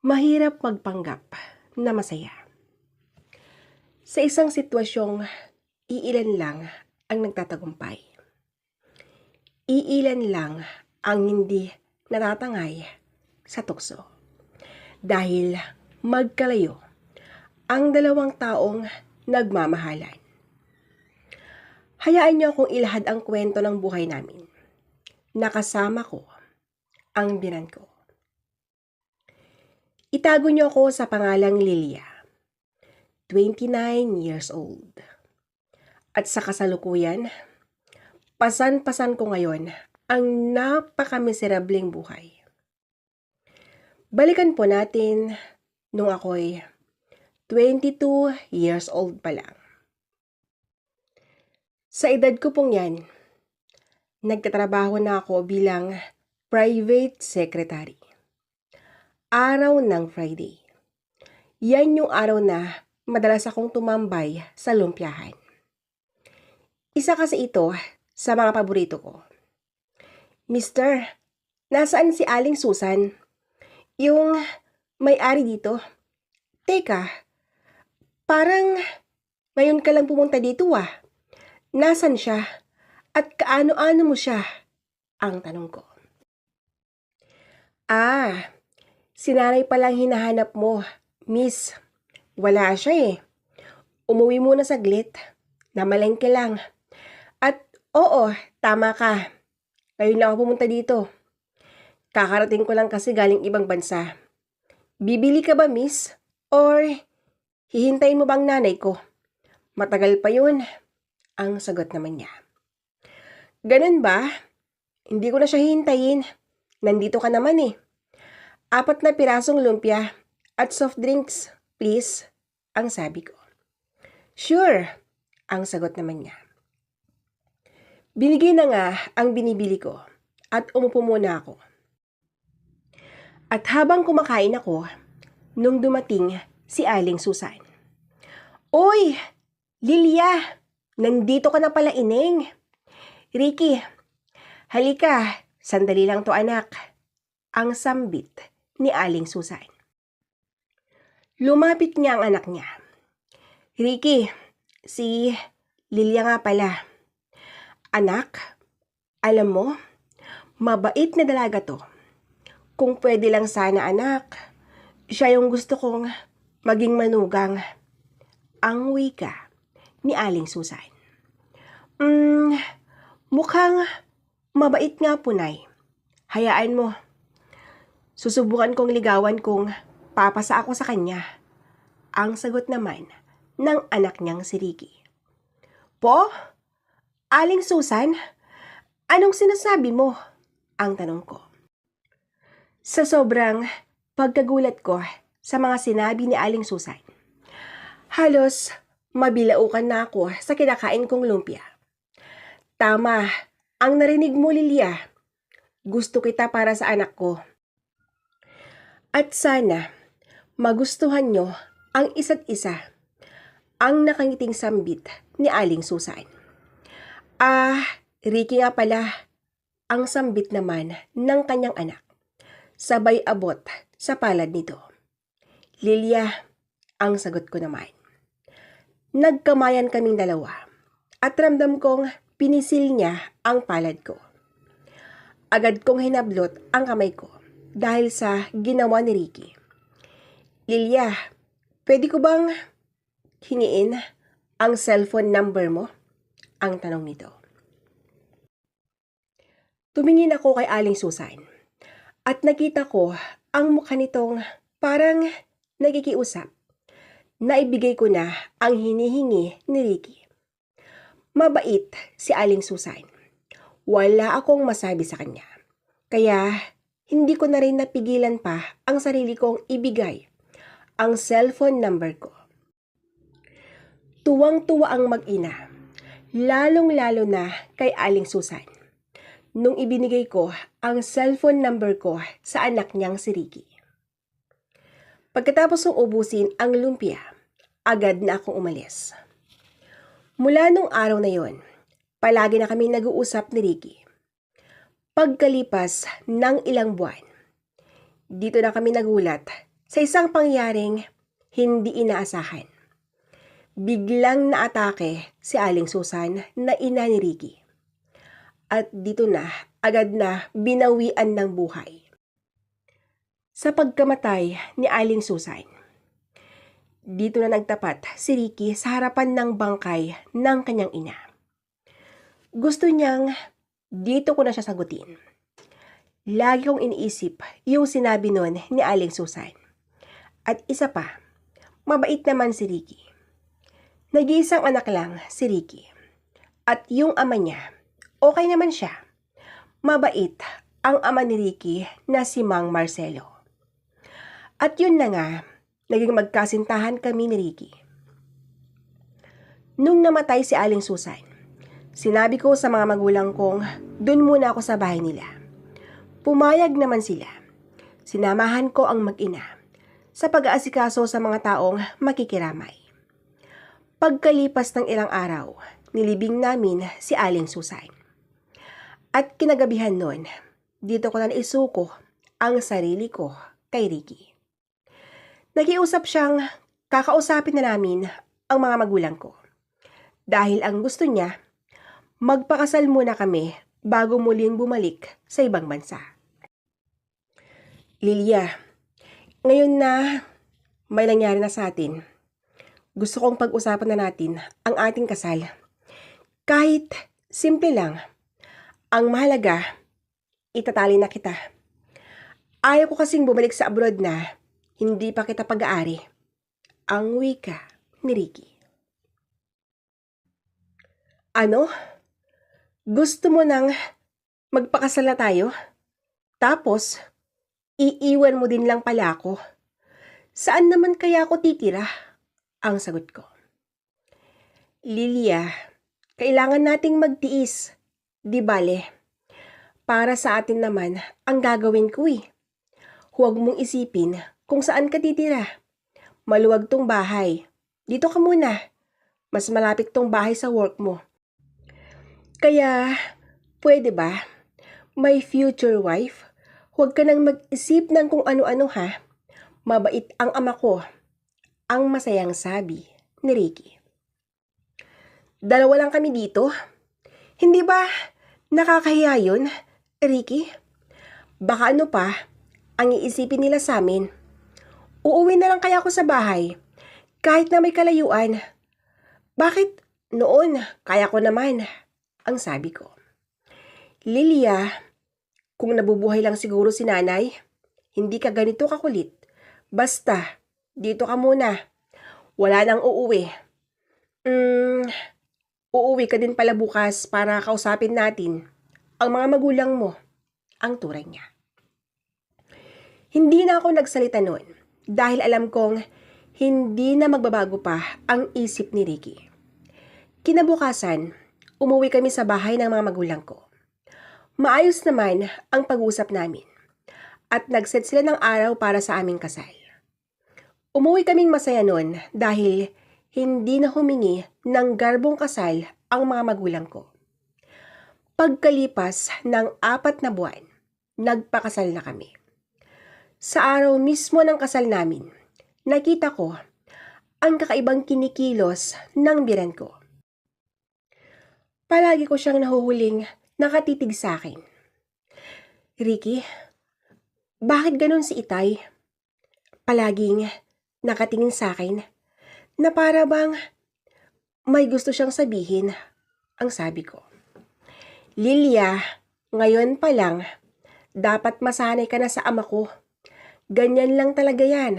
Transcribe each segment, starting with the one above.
Mahirap magpanggap na masaya. Sa isang sitwasyong iilan lang ang nagtatagumpay. Iilan lang ang hindi natatangay sa tukso. Dahil magkalayo ang dalawang taong nagmamahalan. Hayaan niyo akong ilahad ang kwento ng buhay namin. Nakasama ko ang binan ko. Itago niyo ako sa pangalang Lilia, 29 years old. At sa kasalukuyan, pasan-pasan ko ngayon ang napakamiserableng buhay. Balikan po natin nung ako'y 22 years old pa lang. Sa edad ko pong yan, nagtatrabaho na ako bilang private secretary. Araw ng Friday. Yan yung araw na madalas akong tumambay sa lumpyahan. Isa kasi ito sa mga paborito ko. Mister, nasaan si Aling Susan? Yung may-ari dito. Teka, parang ngayon ka lang pumunta dito ah. Nasaan siya? At kaano-ano mo siya? Ang tanong ko. Si nanay palang hinahanap mo, miss. Wala siya eh. Umuwi muna saglit. Namalengke lang. At oo, tama ka. Ngayon lang ako pumunta dito. Kakarating ko lang kasi galing ibang bansa. Bibili ka ba, miss? Or hihintayin mo bang nanay ko? Matagal pa yun. Ang sagot naman niya. Ganun ba? Hindi ko na siya hihintayin. Nandito ka naman eh. 4 na pirasong lumpia at soft drinks, please. Ang sabi ko. Sure. Ang sagot naman niya. Binigay na nga ang binibili ko at umupo muna ako. At habang kumakain ako, nung dumating si Aling Susan. Oy! Lilia! Nandito ka na pala, ineng. Ricky, halika. Sandali lang to, anak. Ang sambit ni Aling Susan. Lumapit niya ang anak niya. Ricky, si Lilia nga pala. Anak, alam mo, mabait na dalaga to. Kung pwede lang sana, anak, siya yung gusto kong maging manugang. Ang wika ni Aling Susan. Mukhang mabait nga, punay. Hayaan mo. Susubukan kong ligawan kung papasa ako sa kanya. Ang sagot naman ng anak niyang si Ricky. Po? Aling Susan? Anong sinasabi mo? Ang tanong ko. Sa sobrang pagkagulat ko sa mga sinabi ni Aling Susan, halos mabilaukan na ako sa kinakain kong lumpia. Tama, ang narinig mo, Lilia. Gusto kita para sa anak ko. At sana, magustuhan nyo ang isa't isa. Ang nakangiting sambit ni Aling Susan. Ricky nga pala. Ang sambit naman ng kanyang anak. Sabay abot sa palad nito. Lilia, ang sagot ko naman. Nagkamayan kaming dalawa at ramdam kong pinisil niya ang palad ko. Agad kong hinablot ang kamay ko dahil sa ginawa ni Ricky. Lilia, pwede ko bang hingiin ang cellphone number mo? Ang tanong nito. Tumingin ako kay Aling Susan at nakita ko ang mukha nitong parang nakikiusap. Naibigay ko na ang hinihingi ni Ricky. Mabait si Aling Susan. Wala akong masabi sa kanya. Kaya hindi ko na rin napigilan pa ang sarili kong ibigay ang cellphone number ko. Tuwang-tuwa ang mag-ina, lalong-lalo na kay Aling Susan, nung ibinigay ko ang cellphone number ko sa anak niyang si Ricky. Pagkatapos kong ubusin ang lumpia, agad na akong umalis. Mula nung araw na yon, palagi na kami nag-uusap ni Ricky. Pagkalipas ng ilang buwan, dito na kami nagulat sa isang pangyaring hindi inaasahan. Biglang naatake si Aling Susan na ina ni Ricky. At dito na, agad na binawian ng buhay. Sa pagkamatay ni Aling Susan, dito na nagtapat si Ricky sa harapan ng bangkay ng kanyang ina. Gusto niyang dito ko na siya sagutin. Lagi kong iniisip yung sinabi nun ni Aling Susan. At isa pa, mabait naman si Ricky. Nag-iisang anak lang si Ricky. At yung ama niya, okay naman siya. Mabait ang ama ni Ricky na si Mang Marcelo. At yun na nga, naging magkasintahan kami ni Ricky. Nung namatay si Aling Susan, sinabi ko sa mga magulang kong dun muna ako sa bahay nila. Pumayag naman sila. Sinamahan ko ang mag-ina sa pag-aasikaso sa mga taong makikiramay. Pagkalipas ng ilang araw, nilibing namin si Aling Susan. At kinagabihan nun, dito ko na naisuko ang sarili ko kay Ricky. Nakiusap siyang kakausapin na namin ang mga magulang ko. Dahil ang gusto niya, magpakasal muna kami bago muling bumalik sa ibang bansa. Lilia, ngayon na may nangyari na sa atin, gusto kong pag-usapan na natin ang ating kasal. Kahit simple lang, ang mahalaga, itatali na kita. Ayaw ko kasing bumalik sa abroad na hindi pa kita pag-aari. Ang wika ni Ricky. Ano? Gusto mo nang magpakasal na tayo? Tapos, iiwan mo din lang pala ako. Saan naman kaya ako titira? Ang sagot ko. Lilia, kailangan nating magtiis. Di bale, para sa atin naman ang gagawin ko eh. Huwag mong isipin kung saan ka titira. Maluwag tong bahay. Dito ka muna. Mas malapit tong bahay sa work mo. Kaya, pwede ba? My future wife, huwag ka nang mag-isip ng kung ano-ano ha. Mabait ang ama ko. Ang masayang sabi ni Ricky. Dalawa lang kami dito. Hindi ba nakakahiya yun, Ricky? Baka ano pa ang iisipin nila sa amin. Uuwi na lang kaya ako sa bahay, kahit na may kalayuan. Bakit noon kaya ko naman, ang sabi ko. Lilia, kung nabubuhay lang siguro si nanay, hindi ka ganito kakulit. Basta, dito ka muna. Wala nang uuwi. Uuwi ka din pala bukas para kausapin natin ang mga magulang mo, ang turay niya. Hindi na ako nagsalita noon dahil alam kong hindi na magbabago pa ang isip ni Ricky. Kinabukasan, umuwi kami sa bahay ng mga magulang ko. Maayos naman ang pag-usap namin at nag-set sila ng araw para sa aming kasal. Umuwi kaming masaya noon dahil hindi na humingi ng garbong kasal ang mga magulang ko. Pagkalipas ng 4 na buwan, nagpakasal na kami. Sa araw mismo ng kasal namin, nakita ko ang kakaibang kinikilos ng biren ko. Palagi ko siyang nahuhuling nakatitig sa akin. Ricky, bakit ganun si Itay? Palaging nakatingin sa akin na para bang may gusto siyang sabihin, ang sabi ko. Lilia, ngayon pa lang, dapat masanay ka na sa ama ko. Ganyan lang talaga yan,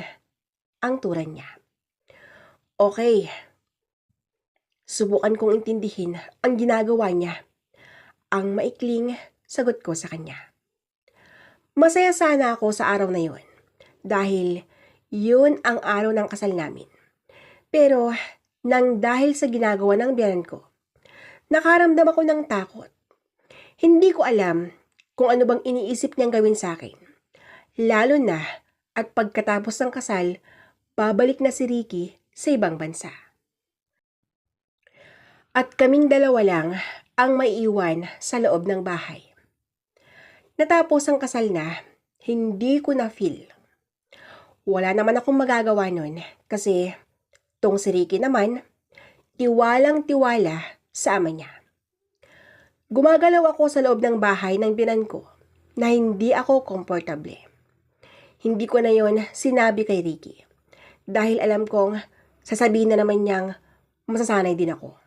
ang turan niya. Okay, subukan kong intindihin ang ginagawa niya. Ang maikling sagot ko sa kanya. Masaya sana ako sa araw na yun dahil yun ang araw ng kasal namin. Pero nang dahil sa ginagawa ng biyanan ko, nakaramdam ako ng takot. Hindi ko alam kung ano bang iniisip niyang gawin sa akin. Lalo na at pagkatapos ng kasal, babalik na si Ricky sa ibang bansa. At kaming dalawa lang ang maiiwan sa loob ng bahay. Natapos ang kasal na, hindi ko na feel. Wala naman akong magagawa nun kasi tong si Ricky naman, tiwalang-tiwala sa ama niya. Gumagalaw ako sa loob ng bahay ng binan ko na hindi ako komportable. Hindi ko na yon sinabi kay Ricky dahil alam kong sasabihin na naman niyang masasanay din ako.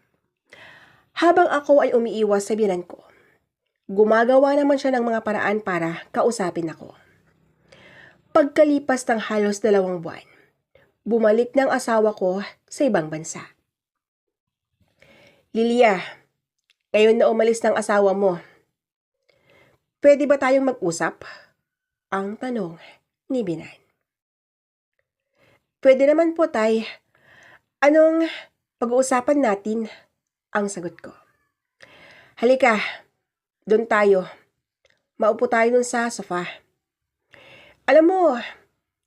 Habang ako ay umiiwas sa binan ko, gumagawa naman siya ng mga paraan para kausapin ako. Pagkalipas ng halos 2 buwan, bumalik ng asawa ko sa ibang bansa. Lilia, ngayon na umalis ng asawa mo, pwede ba tayong mag-usap? Ang tanong ni Binan. Pwede naman po, Tay. Anong pag-uusapan natin? Ang sagot ko. Halika, doon tayo. Maupo tayo dun sa sofa. Alam mo,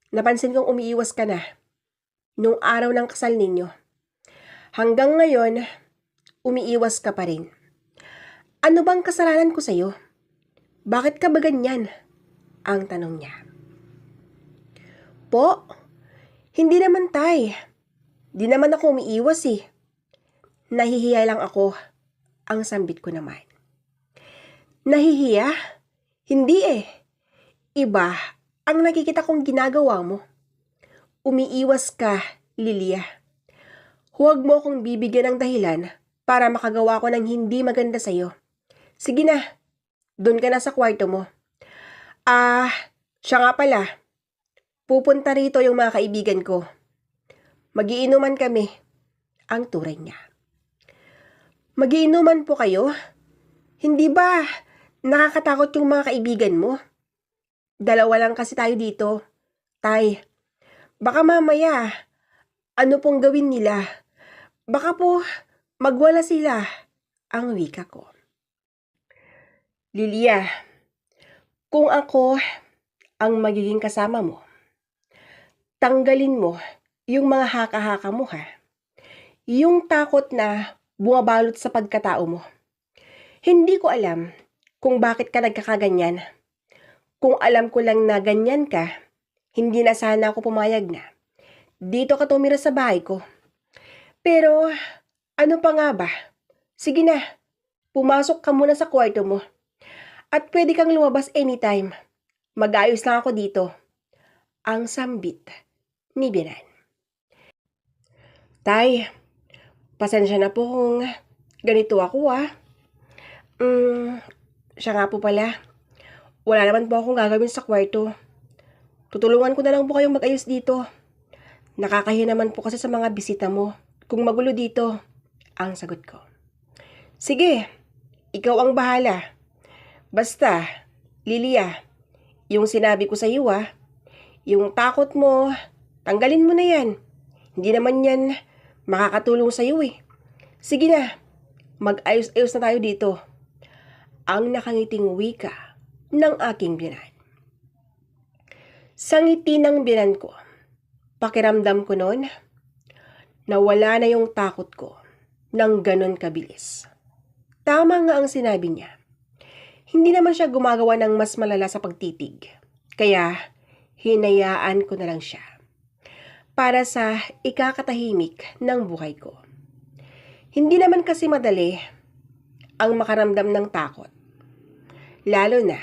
napansin kong umiiwas ka na nung araw ng kasal ninyo. Hanggang ngayon, umiiwas ka pa rin. Ano bang kasalanan ko sa'yo? Bakit ka ba ganyan? Ang tanong niya. Po, hindi naman, Tay. Di naman ako umiiwas eh. Nahihiya lang ako. Ang sambit ko naman. Nahihiya? Hindi eh. Iba ang nakikita kong ginagawa mo. Umiiwas ka, Lilia. Huwag mo akong bibigyan ng dahilan para makagawa ko ng hindi maganda sa'yo. Sige na, doon ka na sa kwarto mo. Siya nga pala. Pupunta rito yung mga kaibigan ko. Magiinuman kami. Ang turay niya. Magiinuman po kayo? Hindi ba nakakatakot yung mga kaibigan mo? 2 lang kasi tayo dito. Tay, baka mamaya, ano pong gawin nila? Baka po magwala sila. Ang wika ko. Lilia, kung ako ang magiging kasama mo, tanggalin mo yung mga haka-haka mo ha. Yung takot na bumabalot sa pagkatao mo. Hindi ko alam kung bakit ka nagkakaganyan. Kung alam ko lang na ganyan ka, hindi na sana ako pumayag na dito ka tumira sa bahay ko. Pero ano pa nga ba? Sige na, pumasok ka muna sa kwarto mo. At pwede kang lumabas anytime. Mag-ayos lang ako dito. Ang sambit ni Binan. Tay, pasensya na po kung ganito ako Siya nga po pala. Wala naman po akong gagawin sa kwarto. Tutulungan ko na lang po kayong mag-ayos dito. Nakakahiya naman po kasi sa mga bisita mo. Kung magulo dito, ang sagot ko. Sige, ikaw ang bahala. Basta, Lilia, yung sinabi ko sa iyo yung takot mo, tanggalin mo na yan. Hindi naman yan makakatulong sa iyo eh. Sige na, mag-ayos-ayos na tayo dito. Ang nakangiting wika ng aking binan. Sa ngiti ng binan ko, pakiramdam ko noon, nawala na yung takot ko ng ganon kabilis. Tama nga ang sinabi niya. Hindi naman siya gumagawa ng mas malala sa pagtitig. Kaya, hinayaan ko na lang siya. Para sa ikakatahimik ng buhay ko. Hindi naman kasi madali ang makaramdam ng takot. Lalo na,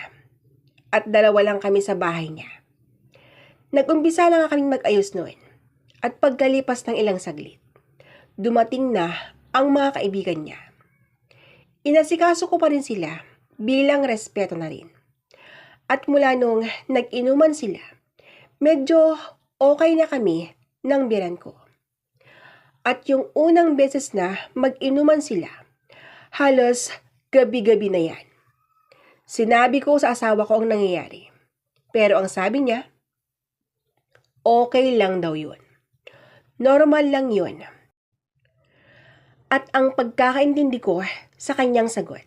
at 2 lang kami sa bahay niya. Nag-umpisa na nga kaming mag-ayos noon. At pagkalipas ng ilang saglit, dumating na ang mga kaibigan niya. Inasikaso ko pa rin sila bilang respeto na rin. At mula nung nag-inuman sila, medyo okay na kami ng biran ko. At yung unang beses na mag-inuman sila, halos gabi-gabi na yan. Sinabi ko sa asawa ko ang nangyayari. Pero ang sabi niya, okay lang daw yun. Normal lang yun. At ang pagkakaintindi ko sa kanyang sagot,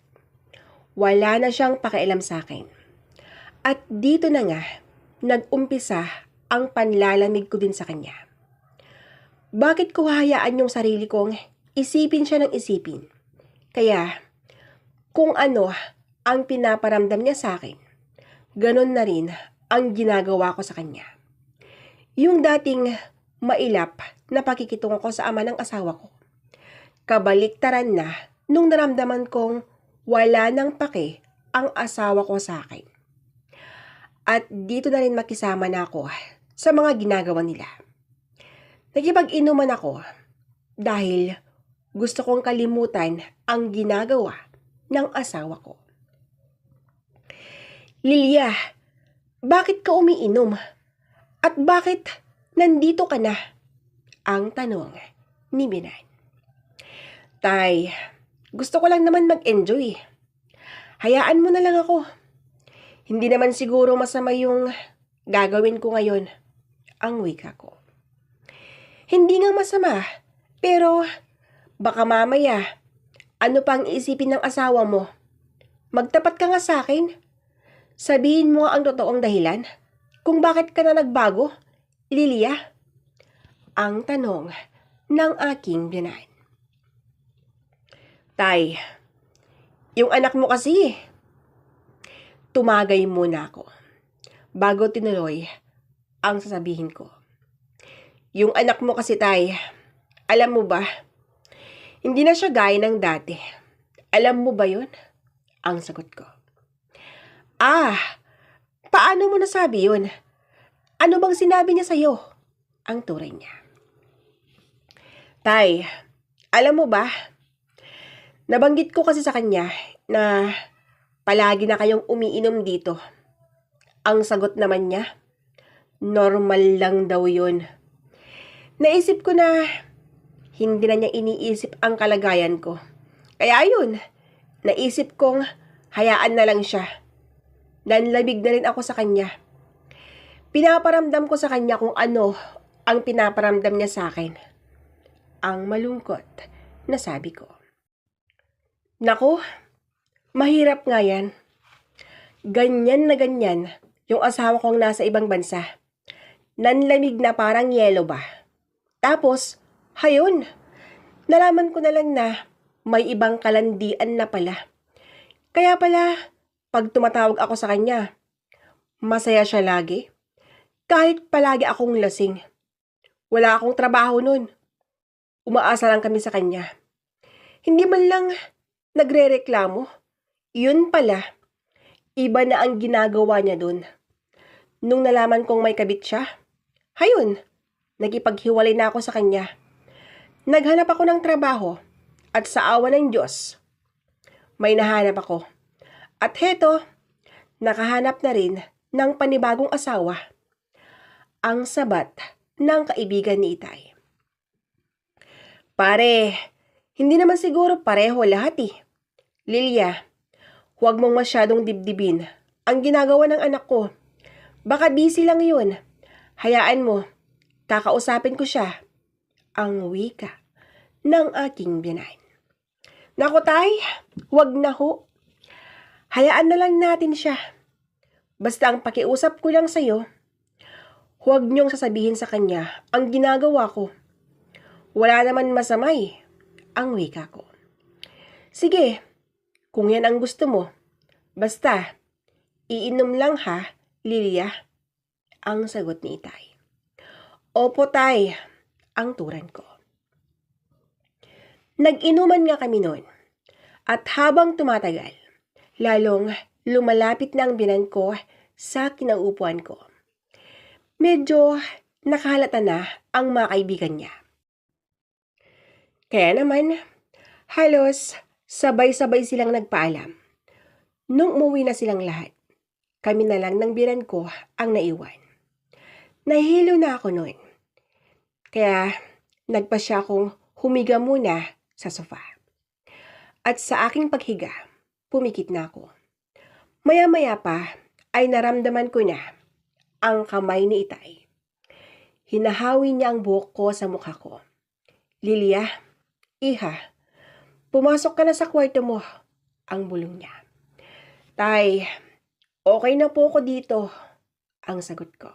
wala na siyang pakialam sa akin. At dito na nga, nag-umpisa ang panlalamig ko din sa kanya. Bakit ko hayaan yung sarili kong isipin siya ng isipin? Kaya, kung ano ang pinaparamdam niya sa akin, ganon na rin ang ginagawa ko sa kanya. Yung dating mailap na pakikitungo ko sa ama ng asawa ko. Kabaliktaran na nung naramdaman kong wala nang pake ang asawa ko sa akin. At dito na rin makisama na ako sa mga ginagawa nila. Nakipag-inuman ako dahil gusto kong kalimutan ang ginagawa ng asawa ko. Lilia, bakit ka umiinom? At bakit nandito ka na? Ang tanong ni Binay. Tay, gusto ko lang naman mag-enjoy. Hayaan mo na lang ako. Hindi naman siguro masama yung gagawin ko ngayon. Ang wika ko. Hindi nga masama, pero baka mamaya, ano pang isipin ng asawa mo? Magtapat ka nga sa akin. Sabihin mo ang totoong dahilan kung bakit ka na nagbago, Lilia? Ang tanong ng aking biyanan. Tay, yung anak mo kasi. Tumagay muna ako bago tinuloy ang sasabihin ko. Yung anak mo kasi, tay, alam mo ba, hindi na siya gaya ng dati. Alam mo ba yun? Ang sagot ko. Paano mo nasabi yun? Ano bang sinabi niya sa'yo? Ang turay niya. Tay, alam mo ba, nabanggit ko kasi sa kanya na palagi na kayong umiinom dito. Ang sagot naman niya, normal lang daw yun. Naisip ko na hindi na niya iniisip ang kalagayan ko. Kaya ayun, naisip kong hayaan na lang siya. Nanlamig na rin ako sa kanya. Pinaparamdam ko sa kanya kung ano ang pinaparamdam niya sa akin. Ang malungkot na sabi ko. Naku, mahirap nga yan. Ganyan na ganyan yung asawa kong nasa ibang bansa. Nanlamig na parang yelo ba? Tapos, hayun, nalaman ko na lang na may ibang kalandian na pala. Kaya pala, pag tumatawag ako sa kanya, masaya siya lagi. Kahit palagi akong lasing. Wala akong trabaho nun. Umaasa lang kami sa kanya. Hindi man lang nagre-reklamo. Yun pala, iba na ang ginagawa niya dun. Nung nalaman kong may kabit siya, hayun, nagipaghiwalay na ako sa kanya. Naghanap ako ng trabaho at sa awa ng Diyos, may nahanap ako. At heto, nakahanap na rin ng panibagong asawa. Ang sabat ng kaibigan ni Itay. Pare, hindi naman siguro pareho lahat eh. Lilia, huwag mong masyadong dibdibin ang ginagawa ng anak ko. Baka busy lang yun. Hayaan mo, kakausapin ko siya. Ang wika ng aking biyanan. Naku tay, huwag na ho. Hayaan na lang natin siya. Basta ang pakiusap ko lang sa'yo, huwag niyong sasabihin sa kanya ang ginagawa ko. Wala naman masama eh, ang wika ko. Sige, kung yan ang gusto mo, basta, iinom lang ha, Lilia, ang sagot ni Itay. Opo tay, ang turan ko. Nag-inuman nga kami noon, at habang tumatagal, lalong lumalapit na ang binan ko sa kinaupuan ko. Medyo nakahalata na ang mga kaibigan niya. Kaya naman, halos sabay-sabay silang nagpaalam. Nung umuwi na silang lahat, kami na lang ng binan ko ang naiwan. Nahihilo na ako noon. Kaya nagpasya akong humiga muna sa sofa. At sa aking paghiga, pumikit na ako. Maya-maya pa ay naramdaman ko na ang kamay ni Itay. Hinahawi niya ang buhok ko sa mukha ko. Lilia, iha, pumasok ka na sa kwarto mo, ang bulong niya. Tay, okay na po ako dito, ang sagot ko.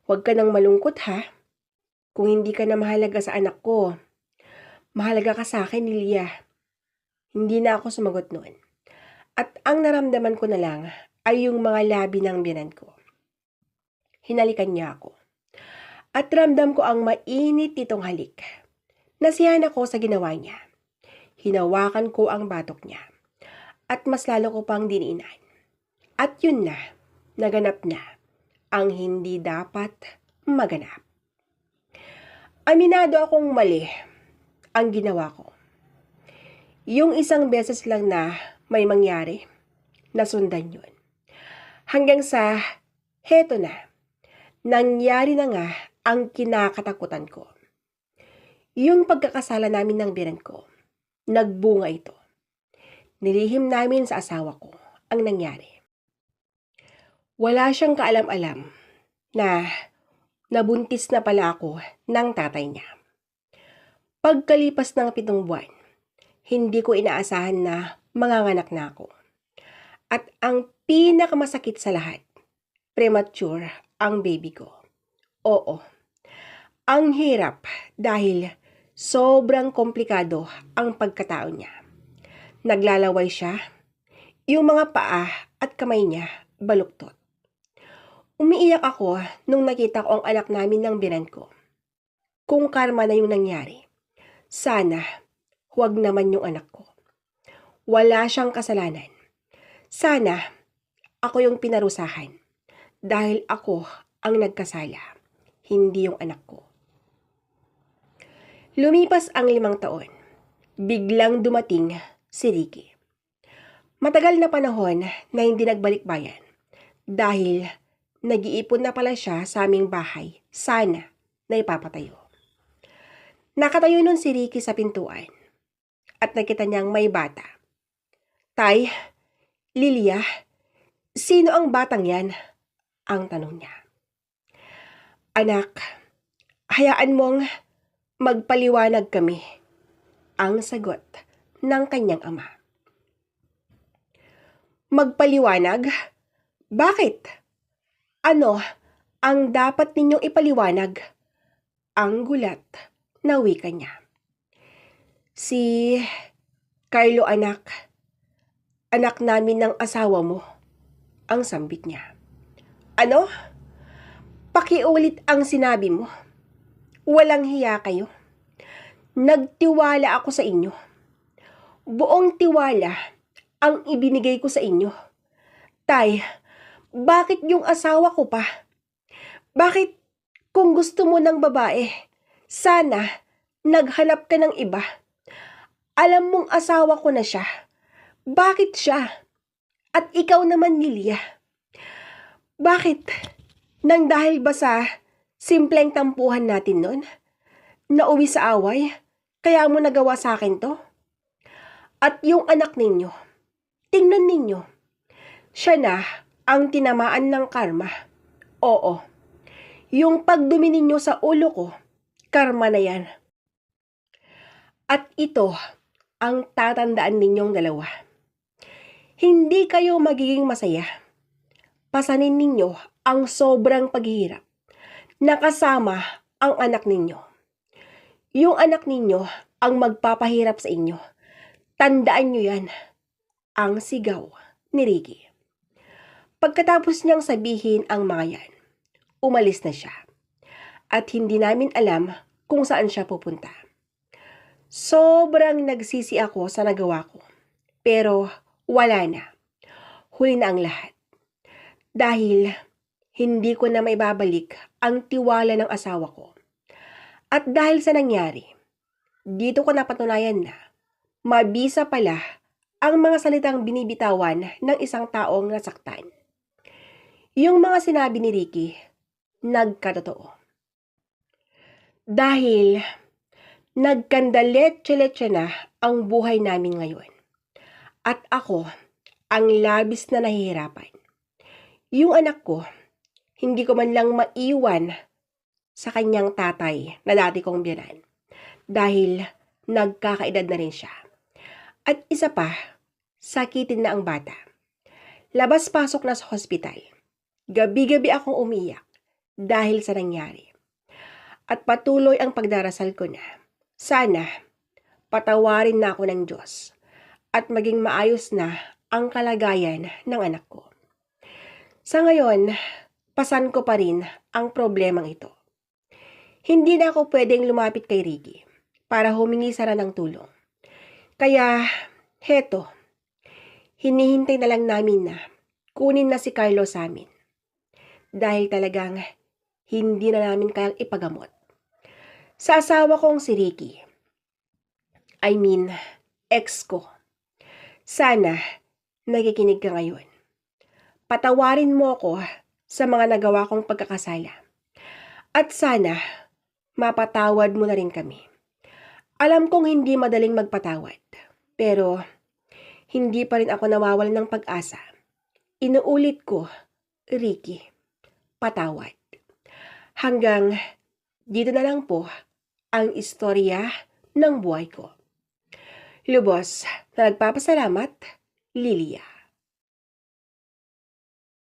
Huwag ka nang malungkot ha. Kung hindi ka na mahalaga sa anak ko, mahalaga ka sa akin, Lilia. Hindi na ako sumagot noon. At ang naramdaman ko na lang ay yung mga labi ng biyanan ko. Hinalikan niya ako. At ramdam ko ang mainit nitong halik. Nasiyahan ako sa ginawa niya. Hinawakan ko ang batok niya. At mas lalo ko pang diniinan. At yun na, naganap na ang hindi dapat maganap. Aminado akong mali ang ginawa ko. Yung isang beses lang na may mangyari, nasundan yun. Hanggang sa, heto na, nangyari na nga ang kinakatakutan ko. Yung pagkakasala namin ng biren ko, nagbunga ito. Nilihim namin sa asawa ko ang nangyari. Wala siyang kaalam-alam na nabuntis na pala ako ng tatay niya. Pagkalipas ng 7 buwan, hindi ko inaasahan na manganganak na ako. At ang pinakamasakit sa lahat, premature ang baby ko. Oo, ang hirap dahil sobrang komplikado ang pagkatao niya. Naglalaway siya, yung mga paa at kamay niya baluktot. Umiiyak ako nung nakita ko ang anak namin ng biren ko. Kung karma na yung nangyari, sana huwag naman yung anak ko. Wala siyang kasalanan. Sana ako yung pinarusahan dahil ako ang nagkasala, hindi yung anak ko. Lumipas ang 5 taon. Biglang dumating si Ricky. Matagal na panahon na hindi nagbalik bayan dahil nag-iipon na pala siya sa aming bahay, sana na ipapatayo. Nakatayo nun si Ricky sa pintuan at nakita niyang may bata. Tay, Lilia, sino ang batang yan? Ang tanong niya. Anak, hayaan mong magpaliwanag kami, ang sagot ng kanyang ama. Magpaliwanag? Bakit? Ano ang dapat ninyong ipaliwanag? Ang gulat na wika niya. Si Carlo anak namin ng asawa mo, ang sambit niya. Ano? Pakiulit ang sinabi mo. Walang hiya kayo. Nagtiwala ako sa inyo. Buong tiwala ang ibinigay ko sa inyo. Tay, bakit yung asawa ko pa? Bakit kung gusto mo ng babae, sana naghanap ka ng iba? Alam mong asawa ko na siya. Bakit siya? At ikaw naman, Lilia. Bakit? Nang dahil ba sa simpleng tampuhan natin nun? Nauwi sa away? Kaya mo nagawa sa akin to? At yung anak ninyo, tingnan ninyo. Siya na ang tinamaan ng karma. Oo, yung pagdumi ninyo sa ulo ko, karma na yan. At ito ang tatandaan ninyong dalawa. Hindi kayo magiging masaya. Pasanin ninyo ang sobrang paghihirap. Nakasama ang anak ninyo. Yung anak ninyo ang magpapahirap sa inyo. Tandaan nyo yan. Ang sigaw ni Ricky. Pagkatapos niyang sabihin ang mga yan, umalis na siya. At hindi namin alam kung saan siya pupunta. Sobrang nagsisi ako sa nagawa ko. Pero wala na. Huli na ang lahat. Dahil hindi ko na maibabalik ang tiwala ng asawa ko. At dahil sa nangyari, dito ko napatunayan na mabisa pala ang mga salitang binibitawan ng isang taong nasaktan. Yung mga sinabi ni Ricky, nagkatotoo. Dahil nagkandalet-letse na ang buhay namin ngayon. At ako ang labis na nahihirapan. Yung anak ko, hindi ko man lang maiwan sa kanyang tatay na dati kong biyenan. Dahil nagkakaedad na rin siya. At isa pa, sakitin na ang bata. Labas-pasok na sa hospital. Gabi-gabi akong umiyak dahil sa nangyari. At patuloy ang pagdarasal ko na. Sana, patawarin na ako ng Diyos at maging maayos na ang kalagayan ng anak ko. Sa ngayon, pasan ko pa rin ang problemang ito. Hindi na ako pwedeng lumapit kay Ricky para humingi sana ng tulong. Kaya, heto, hinihintay na lang namin na kunin na si Carlo sa amin. Dahil talagang hindi na namin kayang ipagamot. Sa asawa kong si Ricky, ex ko, sana nakikinig ka ngayon. Patawarin mo ako sa mga nagawa kong pagkakasala. At sana mapatawad mo na rin kami. Alam kong hindi madaling magpatawad, pero hindi pa rin ako nawawalan ng pag-asa. Inuulit ko, Ricky, patawad. Hanggang dito na lang po ang istorya ng buhay ko. Lubos na nagpapasalamat, Lilia.